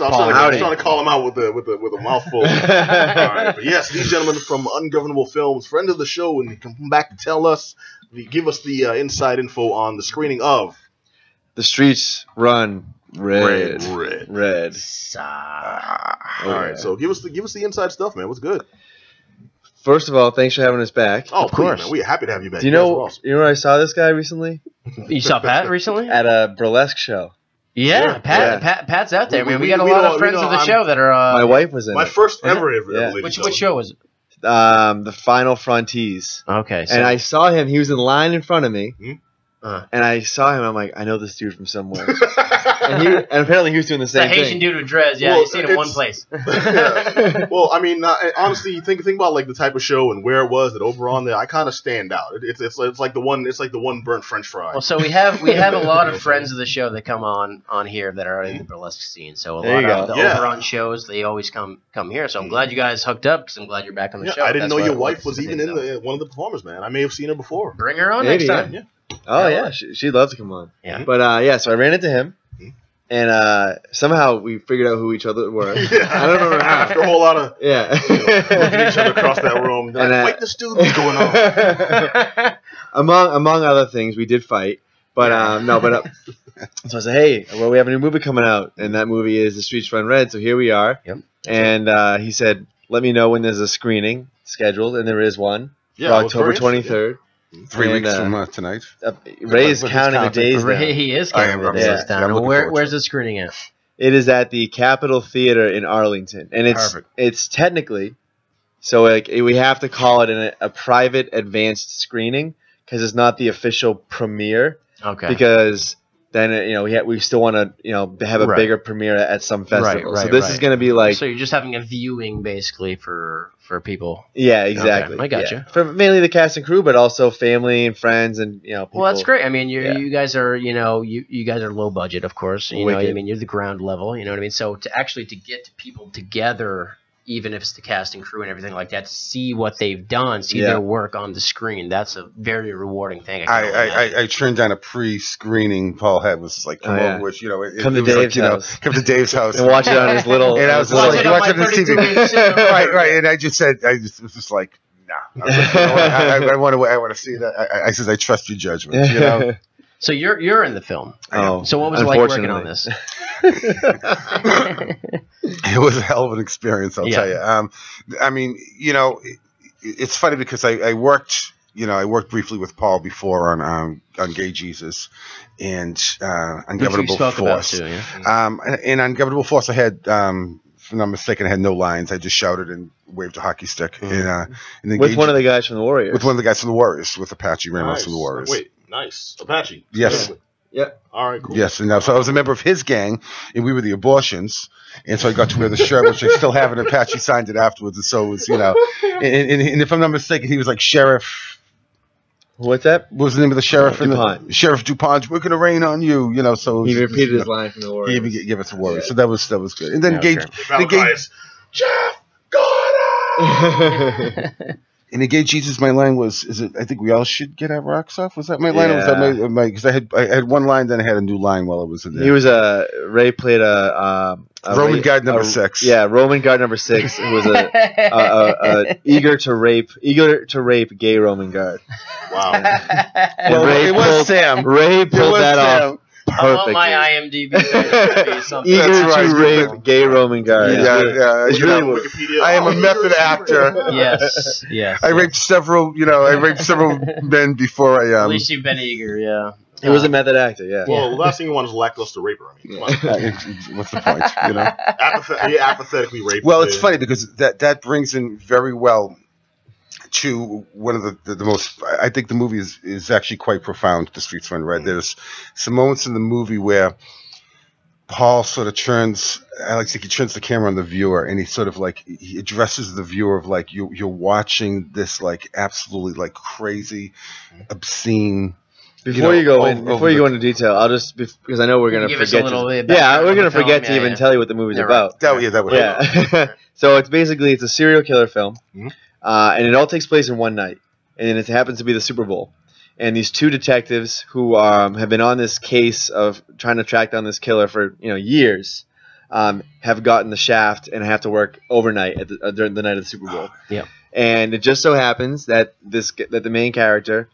I'm trying to call him out with a mouthful. All right, but yes, these gentlemen from Ungovernable Films, friend of the show, and come back to tell us, give us the inside info on the screening of The Streets Run Red. All right, so give us the inside stuff, man. What's good? First of all, thanks for having us back. Oh, of course, man. We're happy to have you back. Do you know? Awesome. You know where I saw this guy recently? You saw Pat recently at a burlesque show. Yeah, Pat's out there, man. We got a lot of friends of the show that are. My wife was in my first ever. Which show was it? The Final Frontiers. Okay. So. And I saw him. He was in line in front of me. And I saw him. I'm like, I know this dude from somewhere. and apparently he was doing the same thing. The Haitian dude with dreads. Yeah, you've seen him one place. Yeah. Well, I mean, honestly, think about like the type of show and where it was that over on there. I kind of stand out. It's like the one burnt French fry. Well, so we have a lot of friends of the show that come on here that are in the burlesque scene. So a lot of the Oberon shows, they always come here. So I'm glad you guys hooked up because I'm glad you're back on the show. I didn't know your wife was even in one of the performers, man. I may have seen her before. Bring her on next time. Yeah. Oh yeah, she'd love to come on. Yeah. But so I ran into him, and somehow we figured out who each other were. I don't remember how. After a whole lot of looking at each other across that room. And wait, this dude, what's going on? among other things, we did fight. But so I said, hey, well, we have a new movie coming out, and that movie is The Streets Run Red. So here we are. Yep. And he said, let me know when there's a screening scheduled, and there is one for October 23rd. 3 weeks from tonight. Ray's counting the days down. He is counting the days down. Where's the screening at? It is at the Capitol Theater in Arlington, and it's technically, so like we have to call it a private advanced screening because it's not the official premiere. Okay. Because then we still want to have a bigger premiere at some festival. So this is going to be like. So you're just having a viewing basically for people. Yeah, exactly. Okay, I got you. For mainly the cast and crew, but also family and friends and people. Well, that's great. I mean, you guys are you guys are low budget, of course. You know what I mean? You're the ground level. You know what I mean? So to get people together, even if it's the cast and crew and everything like that, to see what they've done, see their work on the screen, that's a very rewarding thing. I turned down a pre-screening Paul had was like, come over, which come to Dave's house. Come to Dave's house and watch it on his little. And I was watch it on his TV. Right. And I was just like, nah. I want to see that. I said, I trust your judgment. So you're in the film. Oh, so what was it like working on this? It was a hell of an experience, I'll tell you. I mean, it's funny because I worked briefly with Paul before on Gay Jesus and Ungovernable Force. Too, yeah? In Ungovernable Force, I had, if I'm not mistaken, I had no lines. I just shouted and waved a hockey stick. With one of the guys from the Warriors. With one of the guys from the Warriors, with Apache Ramos from the Warriors. Wait, nice. Apache. Yes. Yeah. All right, cool. Yes, so I was a member of his gang, and we were the Abortions, and so I got to wear the shirt, which I still have, and Apache signed it afterwards, and so it was, and if I'm not mistaken, he was like Sheriff. What's that? What was the name of the sheriff? DuPont. Sheriff DuPont. We're gonna rain on you, So he repeated his line from the Warriors. He even gave us a Warriors, so that was good. And then Jeff Gordon. And the Gay Jesus, my line was, I think we all should get our rocks off? Was that my line? Or was that my because I had one line, then I had a new line while I was in there. He was Ray played a Roman guard number 6. Yeah, Roman guard number 6, who was a eager to rape gay Roman guard. Wow. Well, it was Sam. Ray pulled that off. I want my IMDb to be something. Eager to rape gay Roman guard. I am a method actor. Yes. I raped several men before I. At least you've been eager, yeah. He was a method actor, yeah. Well, the last thing you want is a lackluster raper. I mean, come on. What's the point? Apathetically raped. Well, it's funny because that brings in very well to one of the most, I think the movie is actually quite profound, The Streets Run Red. There's some moments in the movie where Paul sort of turns the camera on the viewer, and he sort of like, he addresses the viewer of like, you're watching this like absolutely like crazy, obscene. Before you go into detail, I'll just because I know we're gonna forget. We're gonna forget to even tell you what the movie's about. That would help. So it's a serial killer film. And it all takes place in one night, and it happens to be the Super Bowl. And these two detectives who have been on this case of trying to track down this killer for years, have gotten the shaft and have to work overnight during the night of the Super Bowl. Yeah. And it just so happens that the main character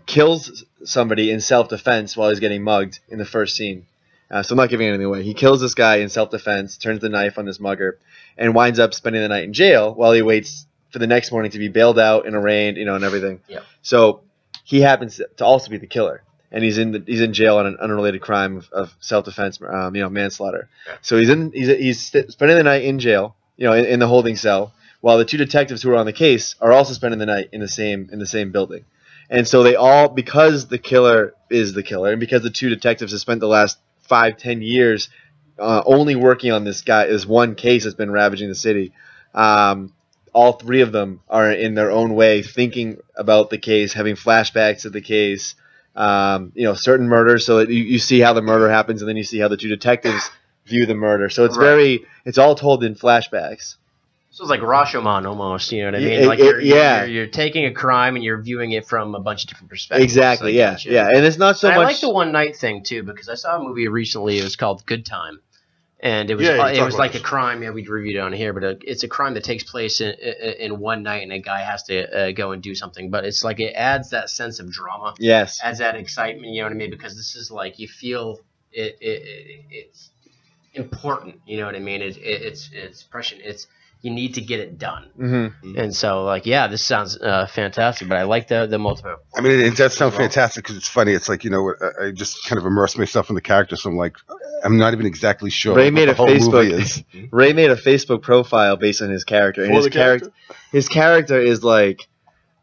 kills somebody in self-defense while he's getting mugged in the first scene. So I'm not giving anything away. He kills this guy in self-defense, turns the knife on this mugger, and winds up spending the night in jail while he waits for the next morning to be bailed out and arraigned, and everything. Yeah. So he happens to also be the killer, and he's in jail on an unrelated crime of self-defense, manslaughter. Yeah. So he's spending the night in jail, in the holding cell, while the two detectives who are on the case are also spending the night in the same building. And so they all, because the killer is the killer, and because the two detectives have spent the last 5-10 years only working on this one case that's been ravaging the city, all three of them are in their own way thinking about the case, having flashbacks to the case, certain murders. So that you see how the murder happens, and then you see how the two detectives view the murder. So it's it's all told in flashbacks. So it's like Rashomon almost, you know what I mean? You're taking a crime and you're viewing it from a bunch of different perspectives. Exactly, yeah. And it's not so much... I like the one night thing, too, because I saw a movie recently. It was called Good Time. And it was like a crime. Yeah, we reviewed it on here, but it's a crime that takes place in one night, and a guy has to go and do something. But it's like it adds that sense of drama. Yes. Adds that excitement, you know what I mean? Because this is like you feel it's important, you know what I mean? It's prescient. You need to get it done. Mm-hmm. And so, this sounds fantastic, but I like the multiple. I mean, it does sound fantastic because it's funny. It's like, I just kind of immerse myself in the character, so I'm like, I'm not even exactly sure Ray made what the whole movie is. Ray made a Facebook profile based on his character. And his character is like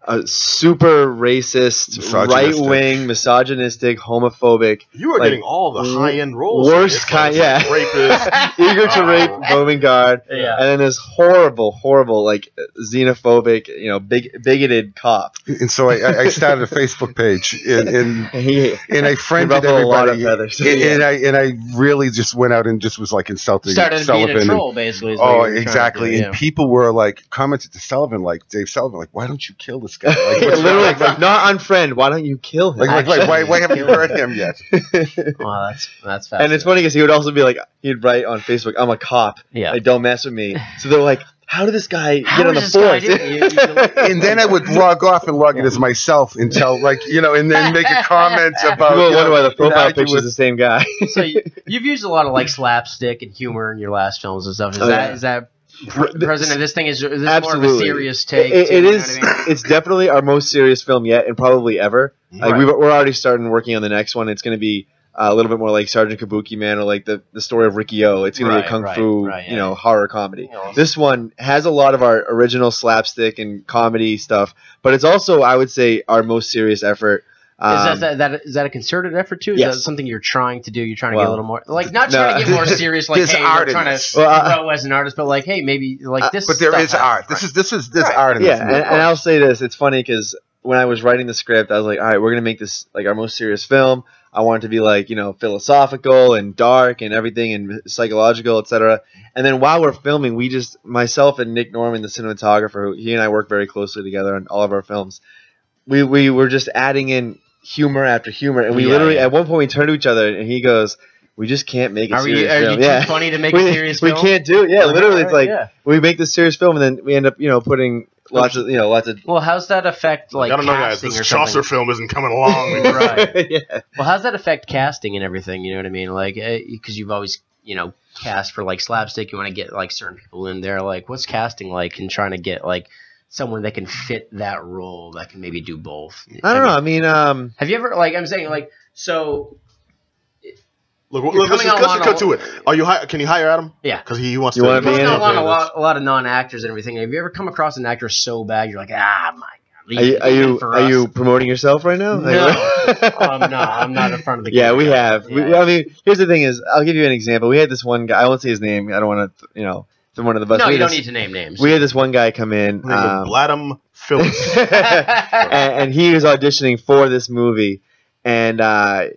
a super racist, right-wing, misogynistic, homophobic. You are getting all the high-end roles. Worst kind, rapist, eager to rape Beauregard, and then this horrible, xenophobic, bigoted cop. And so I started a Facebook page, and I friended everybody, and I really just went out and just was like insulting Sullivan. Started being a troll, basically. Exactly. And people were like commented to Sullivan, like Dave Sullivan, like, why don't you kill this guy? Like, literally, not unfriend. Why don't you kill him? Why haven't you heard him yet? Well, that's fascinating. And it's funny because he would also be like, he'd write on Facebook, "I'm a cop. Yeah. Like, don't mess with me." So they're like, how did this guy get on the force? And then I would log off and log it as myself and tell, and then make a comment about. People wonder why the profile picture is the same guy. So you've used a lot of slapstick and humor in your last films and stuff. Is that present in this thing? Is this absolutely more of a serious take? It is. You know what I mean? It's definitely our most serious film yet, and probably ever. Like we're already starting working on the next one. It's going to be a little bit more like Sergeant Kabuki Man, or like the story of Riki-Oh. It's going to be a kung fu, horror comedy. This one has a lot of our original slapstick and comedy stuff, but it's also, I would say, our most serious effort. Is that a concerted effort too? Is that something you're trying to do? You're trying to get a little more, not trying to get more serious, like, hey, we're trying to grow as an artist, but like, hey, maybe like this. But there is art. This is art in this movie. And I'll say this: it's funny because when I was writing the script, I was like, all right, we're gonna make this like our most serious film. I want it to be like, philosophical and dark and everything and psychological, etc. And then while we're filming, myself and Nick Norman, the cinematographer, he and I work very closely together on all of our films. We were just adding in humor after humor, and we literally at one point we turned to each other and he goes, "We just can't make a serious film. Are you too funny to make a serious film? We can't do it. Yeah, literally, it's like we make this serious film and then we end up putting lots of. Well, how's that affect I don't know, guys. This Chaucer film isn't coming along. Right. Well, how's that affect casting and everything? You know what I mean? Like, because you've always cast for like slapstick. You want to get like certain people in there. Like, what's casting like and trying to get like someone that can fit that role that can maybe do both? I don't know. I mean, have you ever I'm saying so? Look, let's cut to it. Can you hire Adam? Yeah, because he wants to. Want to be in a lot of non-actors and everything. Have you ever come across an actor so bad you're like, my God? Are you promoting yourself right now? No, I'm not in front of the camera. Yeah, we have. Yeah. Here's the thing: is I'll give you an example. We had this one guy. I won't say his name. I don't want to, from one of the bus. No, you don't need to name names. We had this one guy come in, Bladham Phillips, and he was auditioning for this movie, and I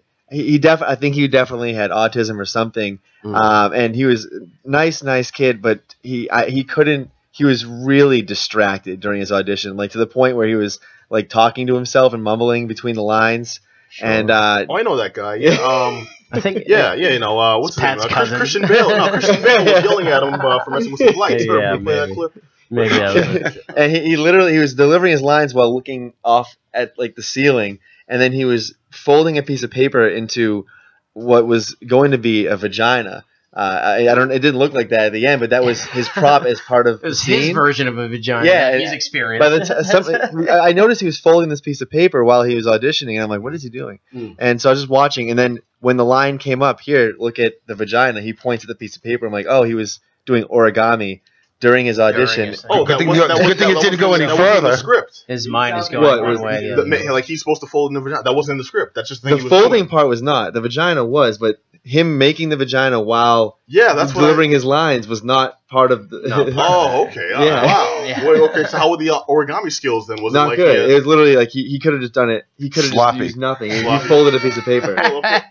think he definitely had autism or something, and he was nice kid, but he couldn't. He was really distracted during his audition, like to the point where he was like talking to himself and mumbling between the lines. Sure. And I know that guy. Yeah. I think. Yeah. You know, what's his name? Pat's cousin. Christian Bale. No, Christian Bale was yelling at him for messing with some lights. Yeah, Remember, play that maybe. clip? Maybe that was it. and he was delivering his lines while looking off at like the ceiling, and then he was folding a piece of paper into what was going to be a vagina. I don't. It didn't look like that at the end, but that was his prop as part of It was the scene. his version of a vagina. Yeah, that he's experienced. By the I noticed he was folding this piece of paper while he was auditioning, and I'm like, "What is he doing?" And so I was just watching, and then when the line came up, here, look at the vagina. He points at the piece of paper. I'm like, "Oh, he was doing origami during his audition." Good thing it didn't go any further. The script. His mind is going one way. or the other. Like he's supposed to fold in the vagina. That wasn't in the script. That's just The folding part was not. The vagina was, but him making the vagina while that's delivering his lines was not part of the. No. Oh, okay. Yeah. Wow. Yeah. Wait, okay. So how were the origami skills then? Was not it like good. It was literally like he could have just done it. He could have just Sloppy. used nothing. He Sloppy. folded a piece of paper. Okay.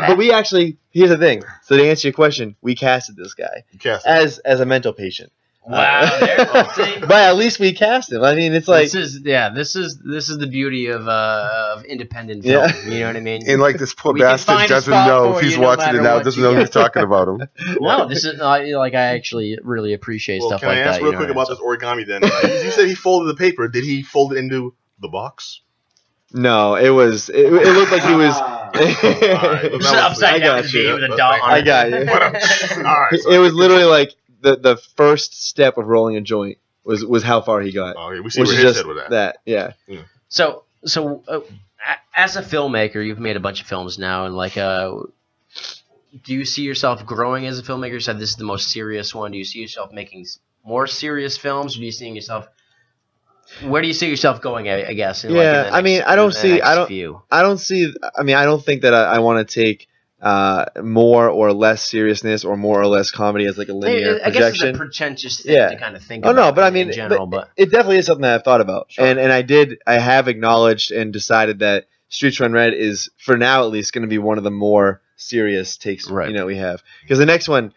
But we actually, here's the thing. So to answer your question, we casted this guy as a mental patient. Wow, see? But at least we cast him. I mean, it's like this is the beauty of independent film. Yeah. You know what I mean? And like this poor We can bastard find a doesn't spot know for if he's you no watching it matter now, what doesn't you know get. who's talking about him. No, this is like I actually really appreciate stuff can like I that. ask real quick about this origami then? You said he folded the paper. Did he fold it into the box? no, it was. It looked like he was. Just upside down with a dot on I it. got you. All right. It was literally like the first step of rolling a joint was how far he got. Okay, we see Which where is his just head was at. yeah. So as a filmmaker, you've made a bunch of films now, and like, do you see yourself growing as a filmmaker? You said this is the most serious one. Do you see yourself making more serious films, or do you see yourself? Where do you see yourself going? I guess. I don't think that I want to take more or less seriousness or more or less comedy as like a linear I guess it's projection. a pretentious thing to kind of think about. Oh no, but I mean, in general, but it definitely is something that I've thought about, Sure. and I have acknowledged and decided that Streets Run Red is, for now at least, going to be one of the more serious takes we have, because the next one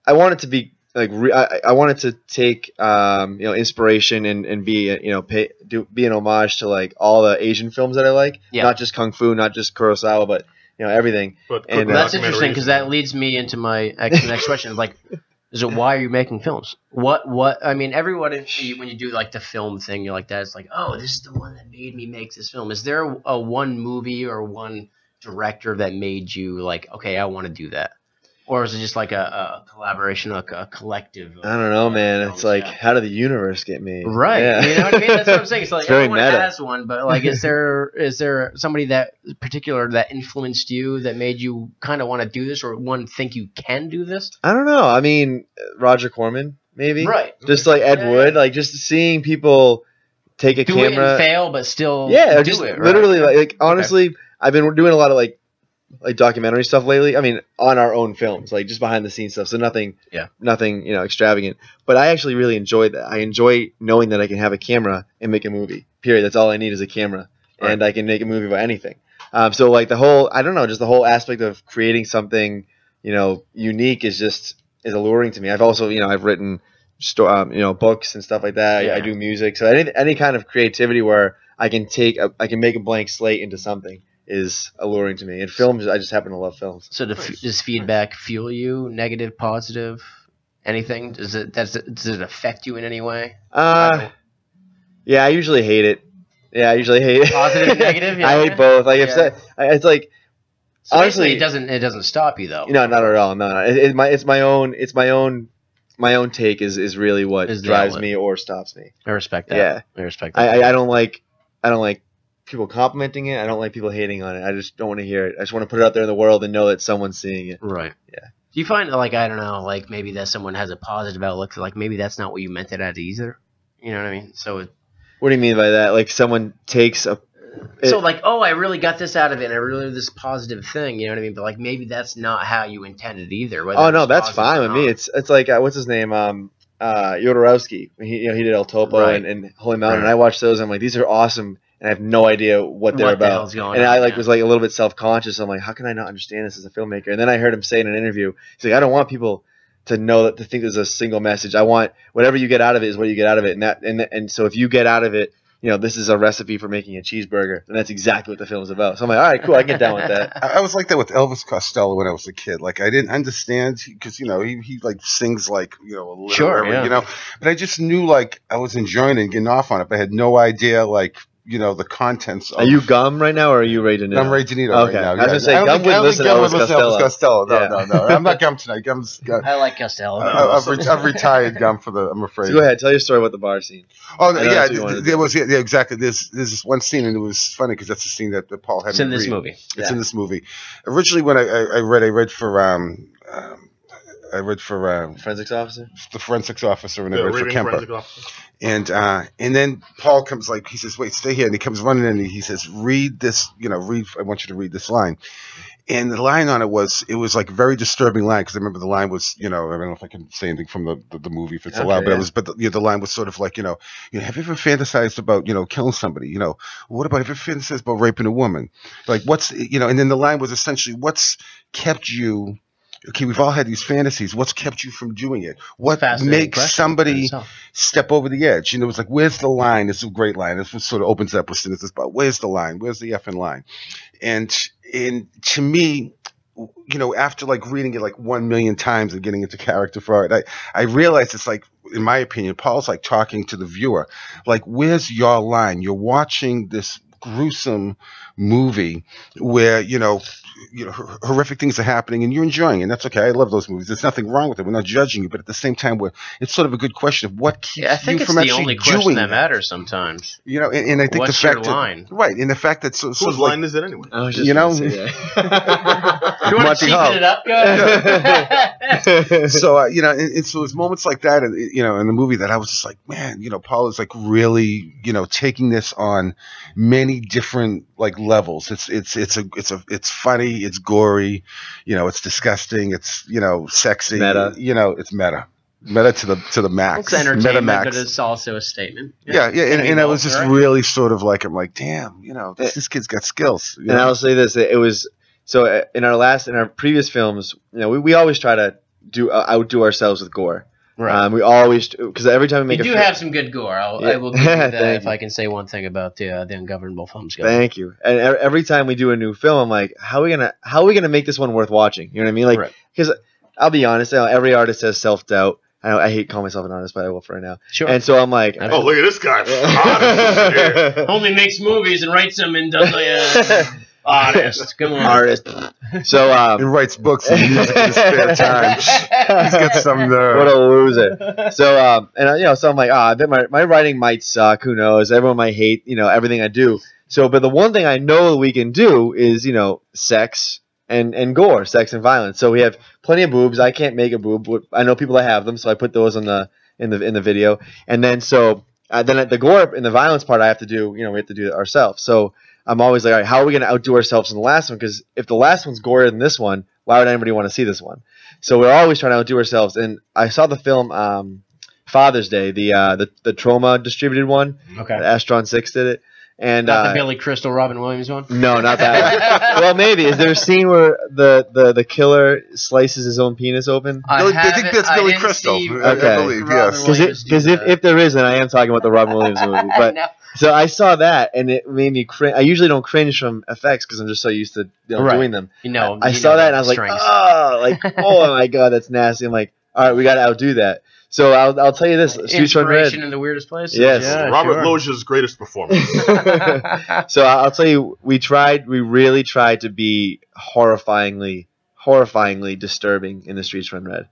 I want it to be like I want it to take inspiration and be be an homage to like all the Asian films that I like, not just Kung Fu, not just Kurosawa, but everything. And that's interesting because that leads me into my next question. Like, is it why are you making films? What I mean, everyone when you do like the film thing, you're like that. It's like, oh, this is the one that made me make this film. Is there a one movie or one director that made you like, okay, I want to do that? Or is it just like a collaboration, like a collective? I don't know, man. It's like, how did the universe get made? Right. Yeah. You know what I mean? That's what I'm saying. It's like everyone meta. has one, but like, is there somebody that particular that influenced you that made you kind of want to do this, or one think you can do this? I don't know. I mean, Roger Corman, maybe. Right. Just like Ed Wood, like just seeing people take a do camera, it and fail, but still do it. Right? Literally, like honestly, I've been doing a lot of like documentary stuff lately. I mean, on our own films, like just behind the scenes stuff. So nothing extravagant. But I actually really enjoy that. I enjoy knowing that I can have a camera and make a movie. Period. That's all I need is a camera, and I can make a movie about anything. So like the whole aspect of creating something, unique is alluring to me. I've also, I've written books and stuff like that. I do music. So any kind of creativity where I can make a blank slate into something is alluring to me. And films, I just happen to love films. So does feedback fuel you? Negative, positive, anything? Does it affect you in any way? Yeah, I usually hate it. Positive, negative. I hate both. Like it's like so honestly, it doesn't stop you though. No, not at all. No. It's my own take is really what drives me or stops me. I respect that. Yeah, I respect that. I don't like people complimenting it. I don't like people hating on it. I just don't want to hear it. I just want to put it out there in the world and know that someone's seeing it. Right. Yeah. Do you find like, I don't know, like maybe that someone has a positive outlook, like maybe that's not what you meant it as either? You know what I mean? So what do you mean by that? Like someone takes so like, oh, I really got this out of it, and I really this positive thing, you know what I mean? But like maybe that's not how you intended either. Oh no, that's fine with me. It's like what's his name? Jodorowsky. He did El Topo and Holy Mountain. And I watched those. I'm like, these are awesome. And I have no idea what they're about. And I was like a little bit self-conscious. I'm like, how can I not understand this as a filmmaker? And then I heard him say in an interview, he's like, I don't want people to know to think there's a single message. I want whatever you get out of it is what you get out of it. And so if you get out of it, this is a recipe for making a cheeseburger, and that's exactly what the film is about. So I'm like, all right, cool, I can get down with that. I was like that with Elvis Costello when I was a kid. Like I didn't understand because he like sings like a little, sure, yeah. But I just knew like I was enjoying it and getting off on it. But I had no idea like the contents. Are you Gum right now, or are you Ray DeNito? I'm Ray DeNito right now. I was gonna say Gum would listen to Elvis Costello. No. I'm not Gum tonight. I like Costello. I've retired Gum I'm afraid. So go ahead, tell your story about the bar scene. Oh yeah, there was exactly. There's this one scene, and it was funny because that's the scene that Paul had. It's in this movie. It's in this movie. Originally, when I read for Forensics officer, the forensics officer, and I read for Kemper. And then Paul comes he says, wait, stay here. And he comes running in and he says, read this, I want you to read this line. And the line on it was like a very disturbing line because I remember the line was, I don't know if I can say anything from the movie if it's allowed, but the line was sort of like, have you ever fantasized about, killing somebody? What about have you ever fantasized about raping a woman? Like what's, and then the line was essentially what's kept you. Okay, we've all had these fantasies. What's kept you from doing it? What makes somebody step over the edge? It was like, where's the line? It's a great line. This sort of opens up with this about where's the line? Where's the effing line? And to me, after like reading it like 1 million times and getting into character for it, I realized it's like, in my opinion, Paul's like talking to the viewer. Like, where's your line? You're watching this gruesome movie where, horrific things are happening and you're enjoying it. And that's okay. I love those movies. There's nothing wrong with it. We're not judging you, but at the same time, it's sort of a good question of what keeps you from actually doing it. I think it's the only question that matters sometimes. And I think what's the fact your line? Right, and the fact that whose line is it anyway? I was just gonna say that. You want to cheapen it up, guys? So and so there's moments like that, in the movie that I was just like, man, Paul is like really, taking this on many different like levels. It's funny, it's gory, it's disgusting, it's sexy, meta. It's meta to the max. It's entertainment, but it's also a statement. Yeah, and I was just really sort of like, I'm like, damn, this kid's got skills. And I'll say this: it was so in our previous films, we always try to outdo ourselves with gore. Right. We always, because every time we make have some good gore. I will give you that if I can say one thing about the Ungovernable Films. Thank you. And every time we do a new film, I'm like, how are we gonna make this one worth watching? You know what I mean? Like, because I'll be honest, every artist has self-doubt. I hate calling myself an artist, but I will for right now. Sure. And so I'm like, oh, look at this guy. Only makes movies and writes them and does artist. Come on. Artist. So he writes books and music in his spare time. He's got some nerve. What a loser. So so I'm like, I bet my writing might suck. Who knows? Everyone might hate, everything I do. So, but the one thing I know we can do is, sex and gore, sex and violence. So we have plenty of boobs. I can't make a boob. I know people that have them, so I put those in the video. And then then at the gore and the violence part, I have to do, we have to do it ourselves. So I'm always like, all right, how are we going to outdo ourselves in the last one? Because if the last one's gorier than this one, why would anybody want to see this one? So we're always trying to outdo ourselves. And I saw the film Father's Day, the Trauma distributed one. Okay. Astron 6 did it. And not the Billy Crystal, Robin Williams one? No, not that one. Well, maybe. Is there a scene where the killer slices his own penis open? I think that's Billy Crystal. Okay. I believe, yes. Because if there is, then I am talking about the Robin Williams movie. But so I saw that, and it made me cringe. I usually don't cringe from effects because I'm just so used to doing them. I saw that, and I was like, oh my God, that's nasty. I'm like, all right, we got to outdo that. So I'll tell you this: inspiration in the weirdest places. Yes, yeah, Robert Loggia's greatest performance. So I'll tell you, we really tried to be horrifyingly disturbing in the Streets Run Red,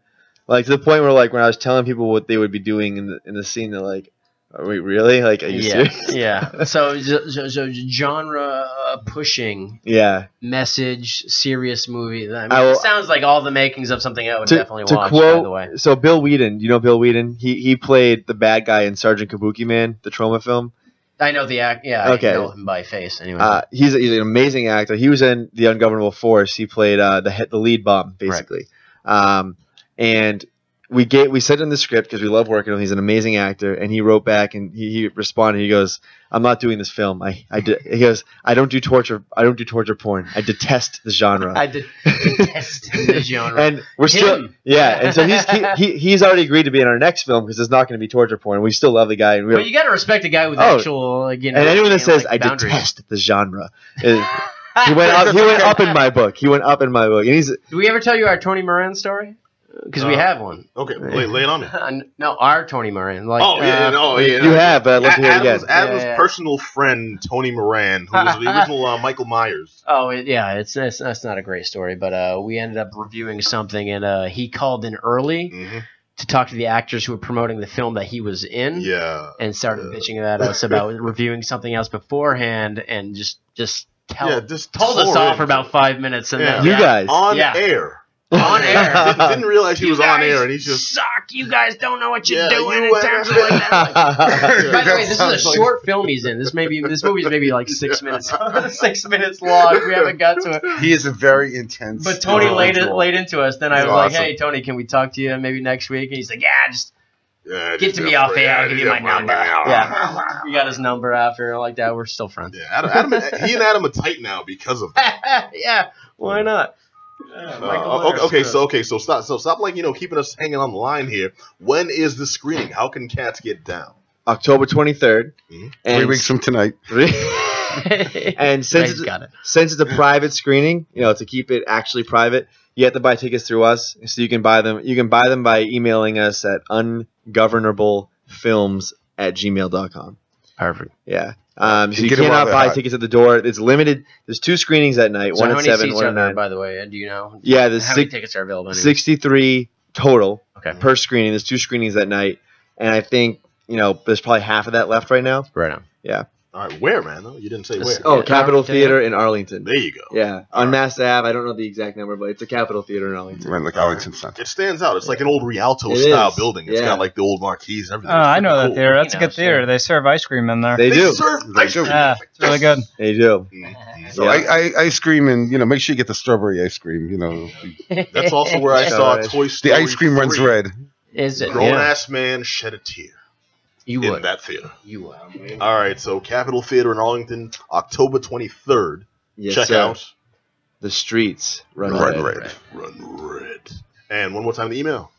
like to the point where like when I was telling people what they would be doing in the scene, they're like, "Are we really? Like, are you serious?" Yeah. So genre pushing. Yeah. Message, serious movie. It sounds like all the makings of something I would definitely watch. Quote, by the way. So Bill Whedon, you know Bill Whedon? He played the bad guy in Sergeant Kabuki Man, the Trauma film. I know the act. Yeah. Okay. I know him by face. Anyway. He's an amazing actor. He was in The Ungovernable Force. He played the lead bomb basically. Right. And we sent him the script because we love working with him. He's an amazing actor, and he wrote back and he responded. He goes, "I'm not doing this film. He goes, I don't do torture porn. I detest the genre. I detest the genre." And we're still and so he's already agreed to be in our next film because it's not going to be torture porn. We still love the guy, and but you got to respect a guy with actual, and anyone that says I detest the genre. He went up in my book. And do we ever tell you our Tony Moran story? Because we have one. Okay, lay it on me. No, our Tony Moran. Like, You have, but let's hear it again. Adam's personal friend, Tony Moran, who was the original Michael Myers. Oh, that's not a great story, but we ended up reviewing something, and he called in early to talk to the actors who were promoting the film that he was in. Yeah. And started bitching at us about reviewing something else beforehand, and just told us off for about 5 minutes, and then you guys on air. On air. Didn't realize he was on air, and he's just suck. You guys don't know what you're doing in terms of like that. By the way, this is a short film he's in. This movie's maybe like 6 minutes. 6 minutes long. We haven't got to it. He is a very intense. But Tony laid into us. Then I was like, "Hey, Tony, can we talk to you maybe next week?" And he's like, "Yeah, get to me off air. I'll give you my number." Yeah, we got his number after like that. We're still friends. Yeah, he and Adam are tight now because of that. Yeah, why not? So stop like keeping us hanging on the line here. When is the screening? How can cats get down? October 23rd. And 3 weeks from tonight. And since it's a private screening, to keep it actually private, you have to buy tickets through us. So you can buy them. You can buy them by emailing us at ungovernablefilms@gmail.com. Perfect. Yeah. So you cannot buy tickets at the door. It's limited. There's 2 screenings that night. So one at 7, one at 9. By the way, do you know? Yeah, how many tickets are available? Anyway? 63 total per screening. There's 2 screenings that night, and I think there's probably half of that left right now. Right on. Yeah. All right, where, man? Though you didn't say where. Oh, Capitol Theater in Arlington. There you go. Yeah, on Mass Ave. I don't know the exact number, but it's a Capitol Theater in Arlington. Right, like Arlington Center. It stands out. It's like an old Rialto style building. It's got like the old marquees and everything. Oh, I know that theater. That's a good theater. They serve ice cream in there. They do. Serve ice cream. Yeah, it's really good. They do. So ice cream, and make sure you get the strawberry ice cream. That's also where I saw Toy Story. The ice cream runs red. Is it? Grown ass man shed a tear. You would. In that theater. You would. All right, so Capitol Theater in Arlington, October 23rd. Yes, Check out. The streets run red. Run red. And one more time the email.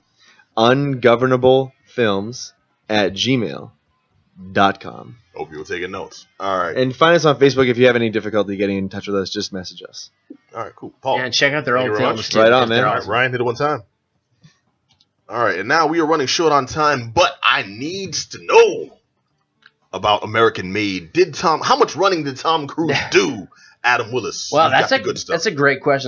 ungovernablefilms@gmail.com. Hope you were taking notes. All right. And find us on Facebook if you have any difficulty getting in touch with us. Just message us. All right, cool. Paul. And check out their old films too. Right on, man. All right, Ryan, hit it one time. All right, and now we are running short on time, but I needs to know about American Made. How much running did Tom Cruise do, Adam Willis? Well, that's a great question.